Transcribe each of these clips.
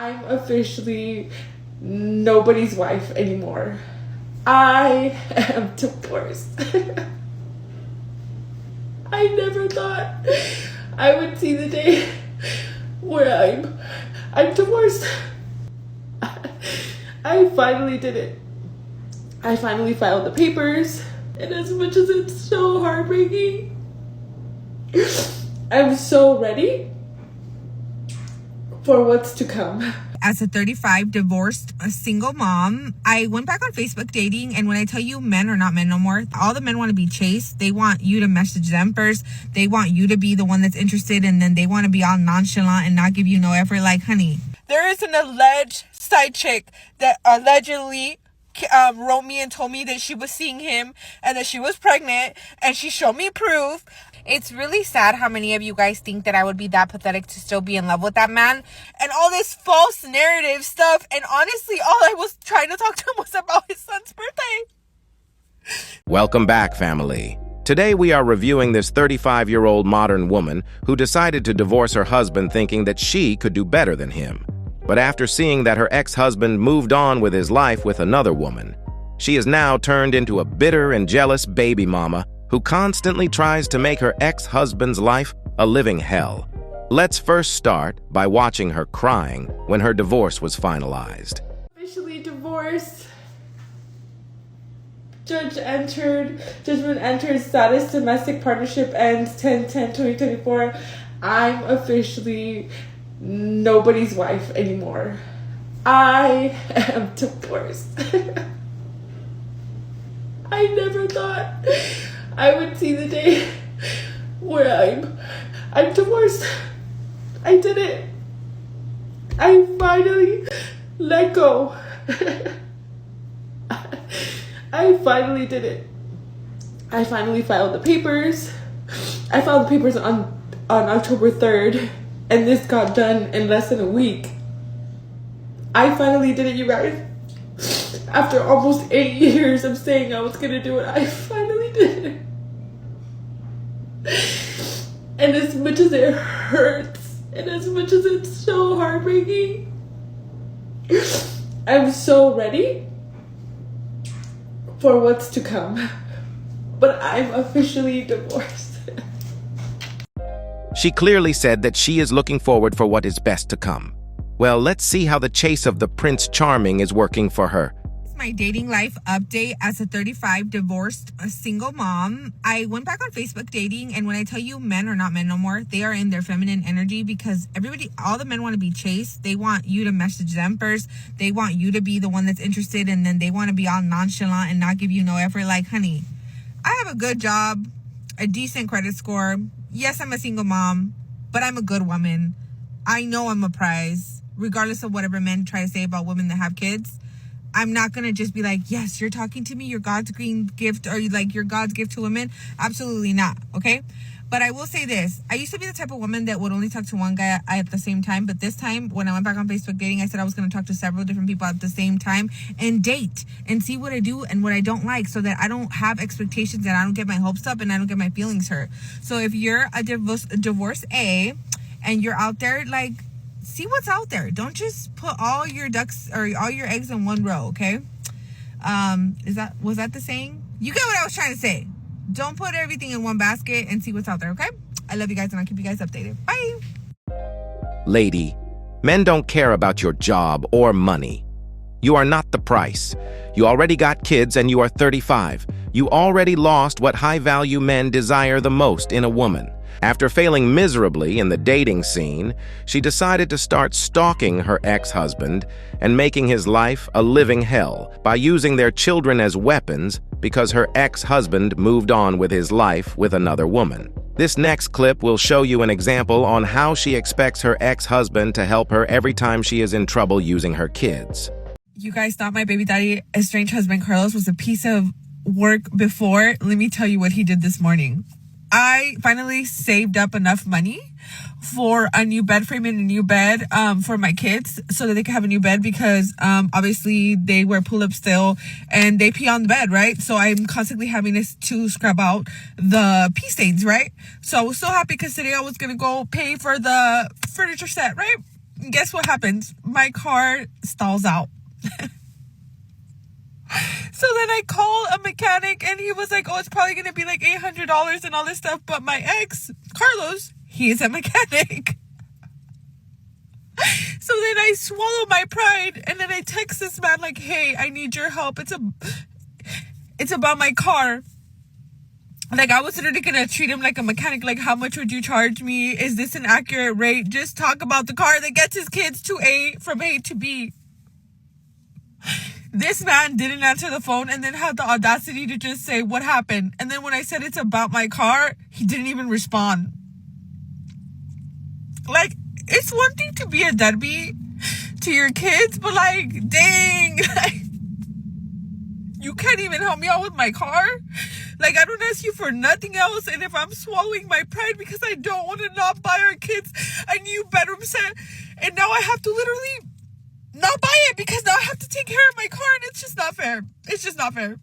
I'm officially nobody's wife anymore. I am divorced. I never thought I would see the day where I'm divorced. I finally did it. I finally filed the papers, and as much as it's so heartbreaking, I'm so ready for what's to come. As a 35 divorced a single mom, I went back on Facebook dating, and when I tell you men are not men no more, all the men want to be chased. They want you to message them first. They want you to be the one that's interested, and then they want to be all nonchalant and not give you no effort. Like, honey, there is an alleged side chick that allegedly wrote me and told me that she was seeing him and that she was pregnant, and she showed me proof. It's really sad how many of you guys think that I would be that pathetic to still be in love with that man and all this false narrative stuff. And honestly, all I was trying to talk to him was about his son's birthday. Welcome back, family. Today we are reviewing this 35-year-old modern woman who decided to divorce her husband thinking that she could do better than him. But after seeing that her ex-husband moved on with his life with another woman, she is now turned into a bitter and jealous baby mama who constantly tries to make her ex-husband's life a living hell. Let's first start by watching her crying when her divorce was finalized. Officially divorced. Judgment entered, status domestic partnership ends 10/10/2024. I'm officially nobody's wife anymore. I am divorced. I never thought I would see the day where I'm divorced. I did it. I finally let go. I finally did it. I finally filed the papers. I filed the papers on October 3rd, and this got done in less than a week. I finally did it, you guys. After almost 8 years of saying I was gonna do it, I finally did it. And as much as it hurts, and as much as it's so heartbreaking, I'm so ready for what's to come. But I'm officially divorced. She clearly said that she is looking forward for what is best to come. Well, let's see how the chase of the Prince Charming is working for her. My dating life update as a 35 divorced a single mom. I went back on Facebook dating, and when I tell you men are not men no more, they are in their feminine energy because all the men want to be chased. They want you to message them first. They want you to be the one that's interested, and then they want to be all nonchalant and not give you no effort. Like, honey, I have a good job, a decent credit score. Yes, I'm a single mom, but I'm a good woman. I know I'm a prize, regardless of whatever men try to say about women that have kids. I'm not going to just be like, yes, you're talking to me, you're God's green gift, or like you're God's gift to women. Absolutely not. Okay. But I will say this. I used to be the type of woman that would only talk to one guy at the same time. But this time, when I went back on Facebook dating, I said I was going to talk to several different people at the same time and date and see what I do and what I don't like, so that I don't have expectations and I don't get my hopes up and I don't get my feelings hurt. So if you're a divorcee and you're out there, like, see what's out there. Don't just put all your ducks or all your eggs in one row, okay? Was that the saying? You get what I was trying to say. Don't put everything in one basket and see what's out there, okay? I love you guys, and I'll keep you guys updated. Bye. Lady, men don't care about your job or money. You are not the price. You already got kids and you are 35. You already lost what high-value men desire the most in a woman. After failing miserably in the dating scene, she decided to start stalking her ex-husband and making his life a living hell by using their children as weapons because her ex-husband moved on with his life with another woman. This next clip will show you an example on how she expects her ex-husband to help her every time she is in trouble using her kids. You guys thought my baby daddy, estranged husband Carlos, was a piece of work before. Let me tell you what he did this morning. I finally saved up enough money for a new bed frame and a new bed for my kids so that they can have a new bed because obviously they wear pull-ups still and they pee on the bed, right? So I'm constantly having to scrub out the pee stains, right? So I was so happy because today I was going to go pay for the furniture set, right? Guess what happens? My car stalls out. So then I call a mechanic and he was like, oh, it's probably going to be like $800 and all this stuff. But my ex, Carlos, he is a mechanic. So then I swallow my pride and then I text this man like, hey, I need your help. It's about my car. Like, I was literally gonna treat him like a mechanic. Like, how much would you charge me? Is this an accurate rate? Just talk about the car that gets his kids from A to B. This man didn't answer the phone and then had the audacity to just say, what happened? And then when I said it's about my car, he didn't even respond. Like, it's one thing to be a deadbeat to your kids, but like, dang, like, you can't even help me out with my car? Like, I don't ask you for nothing else, and if I'm swallowing my pride because I don't want to not buy our kids a new bedroom set, and now I have to literally not buy it because now I have to take care of my car, and it's just not fair. It's just not fair.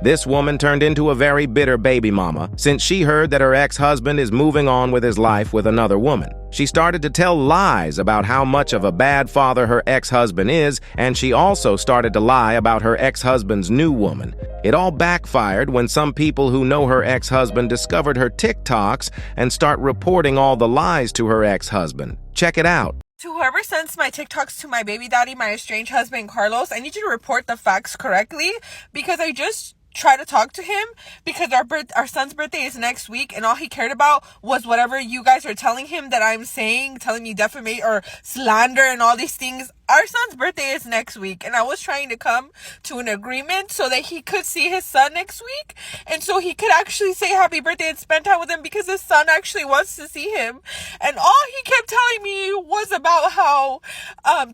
This woman turned into a very bitter baby mama since she heard that her ex-husband is moving on with his life with another woman. She started to tell lies about how much of a bad father her ex-husband is, and she also started to lie about her ex-husband's new woman. It all backfired when some people who know her ex-husband discovered her TikToks and start reporting all the lies to her ex-husband. Check it out. To whoever sends my TikToks to my baby daddy, my estranged husband, Carlos, I need you to report the facts correctly because I just try to talk to him because our son's birthday is next week and all he cared about was whatever you guys are telling him that I'm saying, telling me defamate or slander and all these things. Our son's birthday is next week and I was trying to come to an agreement so that he could see his son next week and so he could actually say happy birthday and spend time with him because his son actually wants to see him. And all he kept telling me was about how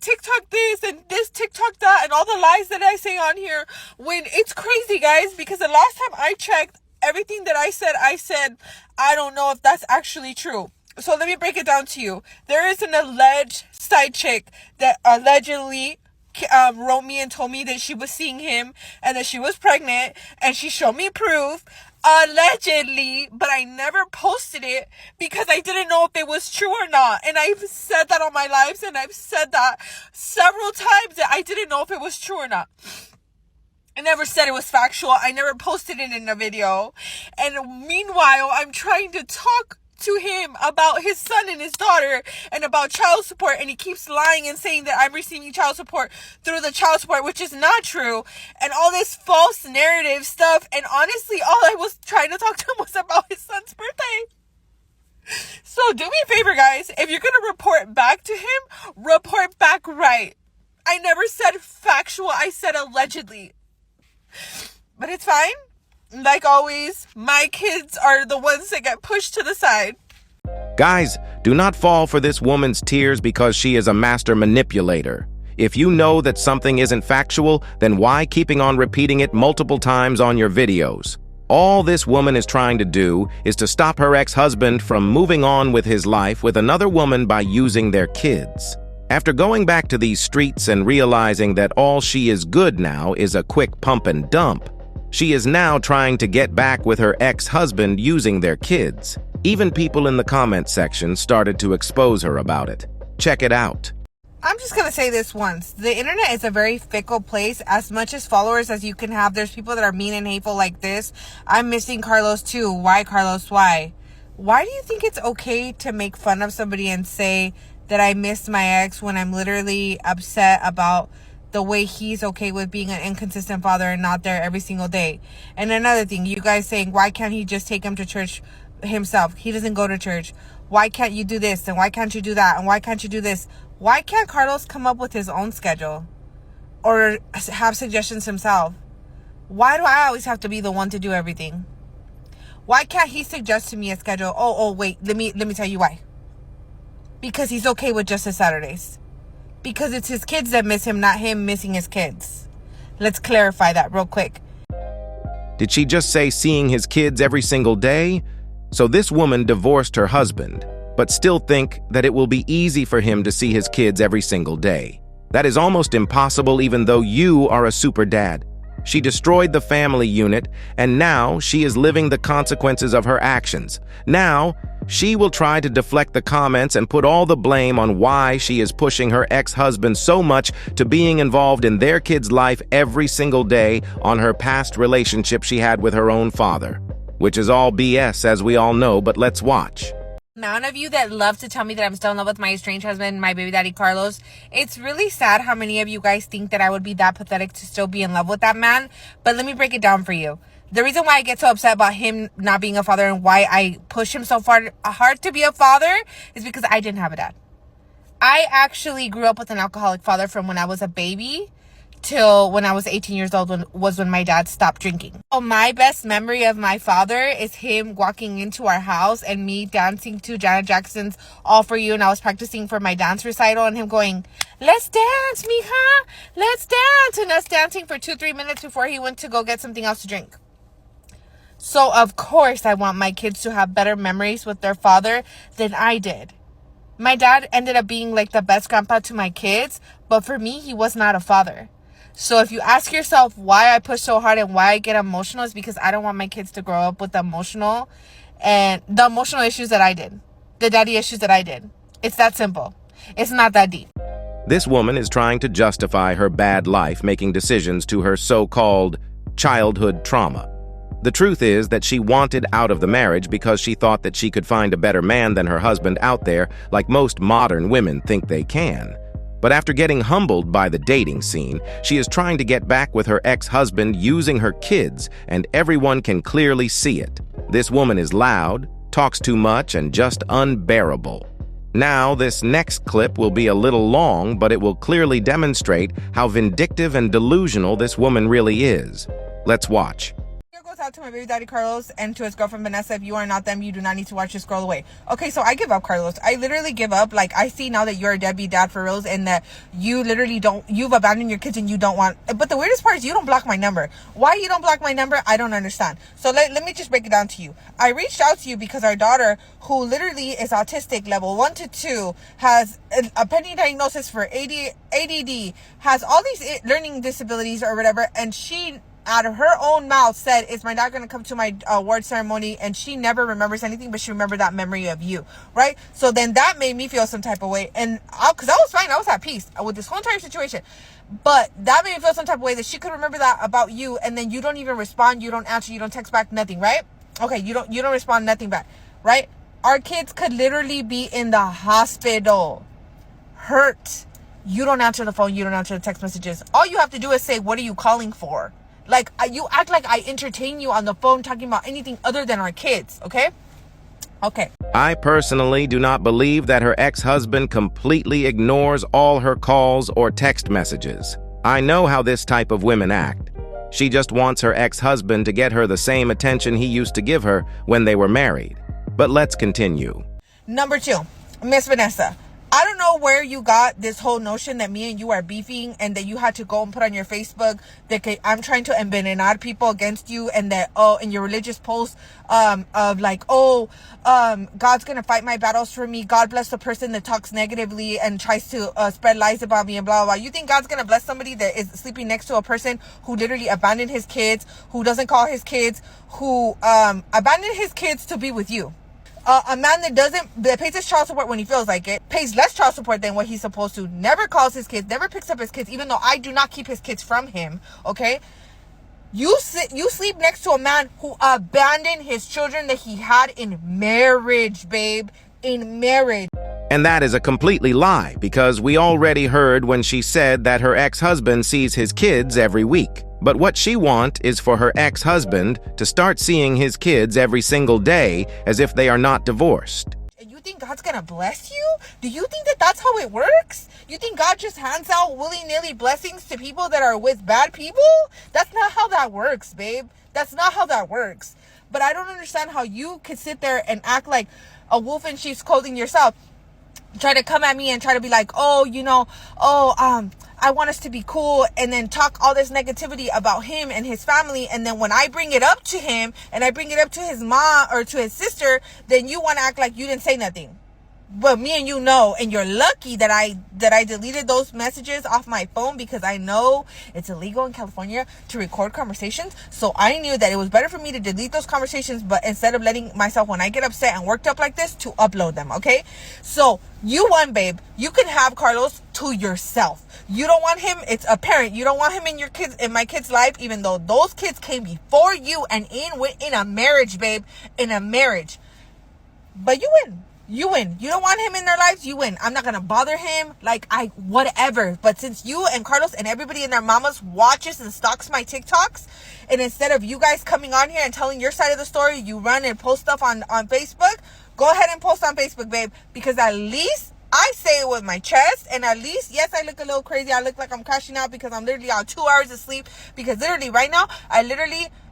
TikTok this and this TikTok that and all the lies that I say on here, when it's crazy, guys, because the last time I checked, everything that I said, I don't know if that's actually true. So let me break it down to you. There is an alleged side chick that allegedly wrote me and told me that she was seeing him and that she was pregnant, and she showed me proof, allegedly, but I never posted it because I didn't know if it was true or not. And I've said that on my lives, and I've said that several times that I didn't know if it was true or not. I never said it was factual. I never posted it in a video. And meanwhile, I'm trying to talk to him about his son and his daughter and about child support, and he keeps lying and saying that I'm receiving child support through the child support, which is not true, and all this false narrative stuff. And honestly, all I was trying to talk to him was about his son's birthday. So do me a favor, guys. If you're gonna report back to him, report back right. I never said factual. I said allegedly. But it's fine. Like always, my kids are the ones that get pushed to the side. Guys, do not fall for this woman's tears because she is a master manipulator. If you know that something isn't factual, then why keeping on repeating it multiple times on your videos? All this woman is trying to do is to stop her ex-husband from moving on with his life with another woman by using their kids. After going back to these streets and realizing that all she is good now is a quick pump and dump, she is now trying to get back with her ex-husband using their kids. Even people in the comment section started to expose her about it. Check it out. I'm just going to say this once. The internet is a very fickle place. As much as followers as you can have, there's people that are mean and hateful like this. I'm missing Carlos too. Why, Carlos? Why? Why do you think it's okay to make fun of somebody and say that I missed my ex when I'm literally upset about the way he's okay with being an inconsistent father and not there every single day? And another thing, you guys saying, why can't he just take him to church himself? He doesn't go to church. Why can't you do this? And why can't you do that? And why can't you do this? Why can't Carlos come up with his own schedule or have suggestions himself? Why do I always have to be the one to do everything? Why can't he suggest to me a schedule? Oh, wait, let me tell you why. Because he's okay with just his Saturdays. Because it's his kids that miss him, not him missing his kids. Let's clarify that real quick. Did she just say seeing his kids every single day? So this woman divorced her husband, but still think that it will be easy for him to see his kids every single day. That is almost impossible even though you are a super dad. She destroyed the family unit, and now she is living the consequences of her actions. Now, She will try to deflect the comments and put all the blame on why she is pushing her ex-husband so much to being involved in their kid's life every single day on her past relationship she had with her own father. Which is all BS, as we all know, but let's watch. Amount of you that love to tell me that I'm still in love with my estranged husband, my baby daddy Carlos. It's really sad how many of you guys think that I would be that pathetic to still be in love with that man. But let me break it down for you. The reason why I get so upset about him not being a father and why I push him so hard to be a father is because I didn't have a dad. I actually grew up with an alcoholic father from when I was a baby till when I was 18 years old, when my dad stopped drinking. So my best memory of my father is him walking into our house and me dancing to Janet Jackson's All For You, and I was practicing for my dance recital, and him going, "Let's dance, mija, let's dance," and us dancing for 2-3 minutes before he went to go get something else to drink. So of course I want my kids to have better memories with their father than I did. My dad ended up being like the best grandpa to my kids, but for me, he was not a father. So if you ask yourself why I push so hard and why I get emotional, is because I don't want my kids to grow up with the emotional issues that I did. The daddy issues that I did. It's that simple. It's not that deep. This woman is trying to justify her bad life making decisions to her so-called childhood trauma. The truth is that she wanted out of the marriage because she thought that she could find a better man than her husband out there, like most modern women think they can. But after getting humbled by the dating scene, she is trying to get back with her ex-husband using her kids, and everyone can clearly see it. This woman is loud, talks too much, and just unbearable. Now, this next clip will be a little long, but it will clearly demonstrate how vindictive and delusional this woman really is. Let's watch. Out to my baby daddy Carlos and to his girlfriend Vanessa. If you are not them, you do not need to watch this. Scroll away. Okay, so I give up, Carlos. I literally give up. Like, I see now that you're a deadbeat dad for reals, and that you literally you've abandoned your kids and you don't want. But the weirdest part is you don't block my number. Why you don't block my number, I don't understand. So let me just break it down to you. I reached out to you because our daughter, who literally is autistic level 1 to 2, has a pending diagnosis for ADD, has all these learning disabilities or whatever, and she, out of her own mouth, said, "Is my dad going to come to my award ceremony?" And she never remembers anything, but she remembered that memory of you, right? So then that made me feel some type of way. And because I was fine, I was at peace with this whole entire situation. But that made me feel some type of way that she could remember that about you, and then you don't even respond, you don't answer, you don't text back, nothing, right? Okay, you don't respond, nothing back, right? Our kids could literally be in the hospital, hurt. You don't answer the phone, you don't answer the text messages. All you have to do is say, "What are you calling for?" Like, you act like I entertain you on the phone talking about anything other than our kids, okay? Okay. I personally do not believe that her ex-husband completely ignores all her calls or text messages. I know how this type of women act. She just wants her ex-husband to get her the same attention he used to give her when they were married. But let's continue. Number 2, Miss Vanessa. I don't know where you got this whole notion that me and you are beefing, and that you had to go and put on your Facebook that I'm trying to envenenar people against you, and that, in your religious post, of like, God's gonna fight my battles for me. God bless the person that talks negatively and tries to spread lies about me and blah, blah, blah. You think God's gonna bless somebody that is sleeping next to a person who literally abandoned his kids, who doesn't call his kids, who abandoned his kids to be with you? A man that pays his child support when he feels like it, pays less child support than what he's supposed to, never calls his kids, never picks up his kids, even though I do not keep his kids from him, okay? You sleep next to a man who abandoned his children that he had in marriage, babe, in marriage. And that is a completely lie, because we already heard when she said that her ex-husband sees his kids every week. But what she wants is for her ex-husband to start seeing his kids every single day as if they are not divorced. And you think God's gonna bless you? Do you think that that's how it works? You think God just hands out willy-nilly blessings to people that are with bad people? That's not how that works, babe. That's not how that works. But I don't understand how you could sit there and act like a wolf in sheep's clothing yourself. Try to come at me and try to be like, I want us to be cool, and then talk all this negativity about him and his family, and then when I bring it up to him and I bring it up to his mom or to his sister, then you want to act like you didn't say nothing. But me and you know, and you're lucky that I deleted those messages off my phone, because I know it's illegal in California to record conversations. So I knew that it was better for me to delete those conversations, but instead of letting myself, when I get upset and worked up like this, to upload them. Okay, so you won, babe. You can have Carlos to yourself. You don't want him. It's apparent you don't want him in your kids, in my kid's life, even though those kids came before you and in a marriage, babe, in a marriage. But you win. You win. You don't want him in their lives, you win. I'm not gonna bother him, whatever. But since you and Carlos and everybody and their mamas watches and stalks my TikToks, and instead of you guys coming on here and telling your side of the story, you run and post stuff on Facebook, go ahead and post on Facebook, babe. Because at least I say it with my chest, and at least, yes, I look a little crazy. I look like I'm crashing out because I'm literally on 2 hours of sleep. Because literally right now,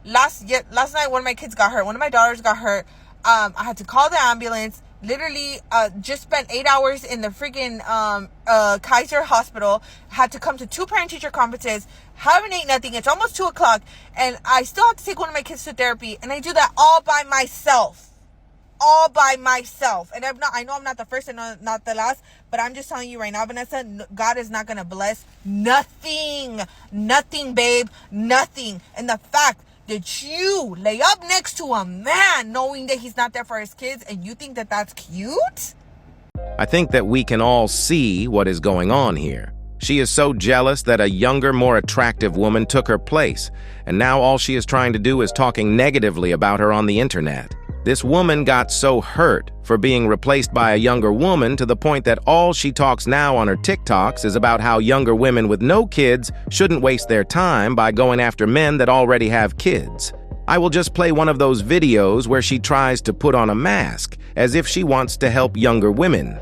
last night, one of my kids got hurt. One of my daughters got hurt. I had to call the ambulance. Literally just spent 8 hours in the freaking Kaiser hospital. Had to come to 2 parent-teacher conferences. Haven't ate nothing. It's almost 2 o'clock. And I still have to take one of my kids to therapy. And I do that all by myself. All by myself. And I know I'm not the first and not the last. But I'm just telling you right now, Vanessa, God is not going to bless nothing. Nothing, babe. Nothing. And the fact that you lay up next to a man knowing that he's not there for his kids, and you think that that's cute? I think that we can all see what is going on here. She is so jealous that a younger, more attractive woman took her place, and now all she is trying to do is talking negatively about her on the internet. This woman got so hurt for being replaced by a younger woman to the point that all she talks now on her TikToks is about how younger women with no kids shouldn't waste their time by going after men that already have kids. I will just play one of those videos where she tries to put on a mask as if she wants to help younger women.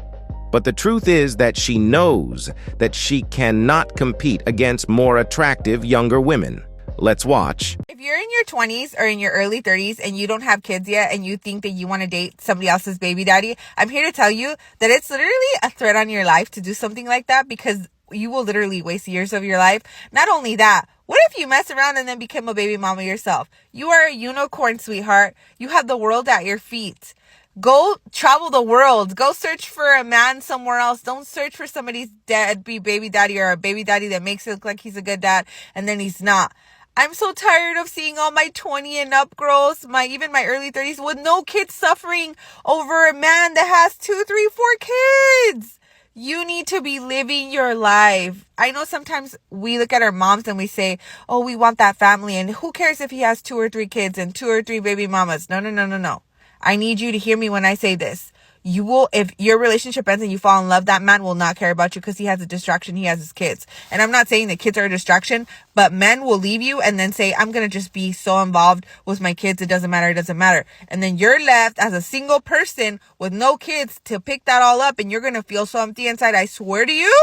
But the truth is that she knows that she cannot compete against more attractive younger women. Let's watch. If you're in your 20s or in your early 30s and you don't have kids yet and you think that you want to date somebody else's baby daddy, I'm here to tell you that it's literally a threat on your life to do something like that, because you will literally waste years of your life. Not only that, what if you mess around and then become a baby mama yourself? You are a unicorn, sweetheart. You have the world at your feet. Go travel the world. Go search for a man somewhere else. Don't search for somebody's deadbeat baby daddy or a baby daddy that makes it look like he's a good dad and then he's not. I'm so tired of seeing all my 20 and up girls, even my early 30s with no kids suffering over a man that has 2, 3, 4 kids. You need to be living your life. I know sometimes we look at our moms and we say, oh, we want that family. And who cares if he has 2 or 3 kids and 2 or 3 baby mamas? No. I need you to hear me when I say this. You will, if your relationship ends and you fall in love, that man will not care about you because he has a distraction. He has his kids. And I'm not saying that kids are a distraction, but men will leave you and then say, I'm going to just be so involved with my kids. It doesn't matter. And then you're left as a single person with no kids to pick that all up. And you're going to feel so empty inside. I swear to you,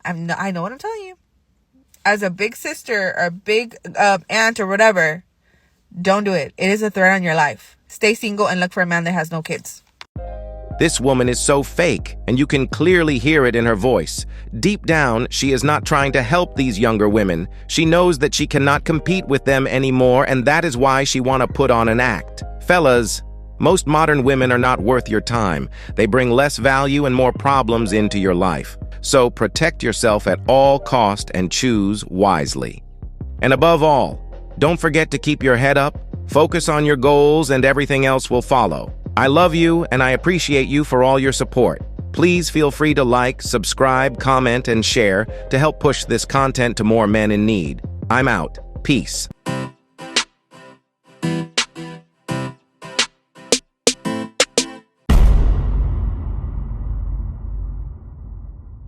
I know what I'm telling you. As a big sister or big aunt or whatever, don't do it. It is a threat on your life. Stay single and look for a man that has no kids. This woman is so fake, and you can clearly hear it in her voice. Deep down, she is not trying to help these younger women. She knows that she cannot compete with them anymore, and that is why she want to put on an act. Fellas, most modern women are not worth your time. They bring less value and more problems into your life. So protect yourself at all cost and choose wisely. And above all, don't forget to keep your head up, focus on your goals, and everything else will follow. I love you and I appreciate you for all your support. Please feel free to like, subscribe, comment, and share to help push this content to more men in need. I'm out. Peace.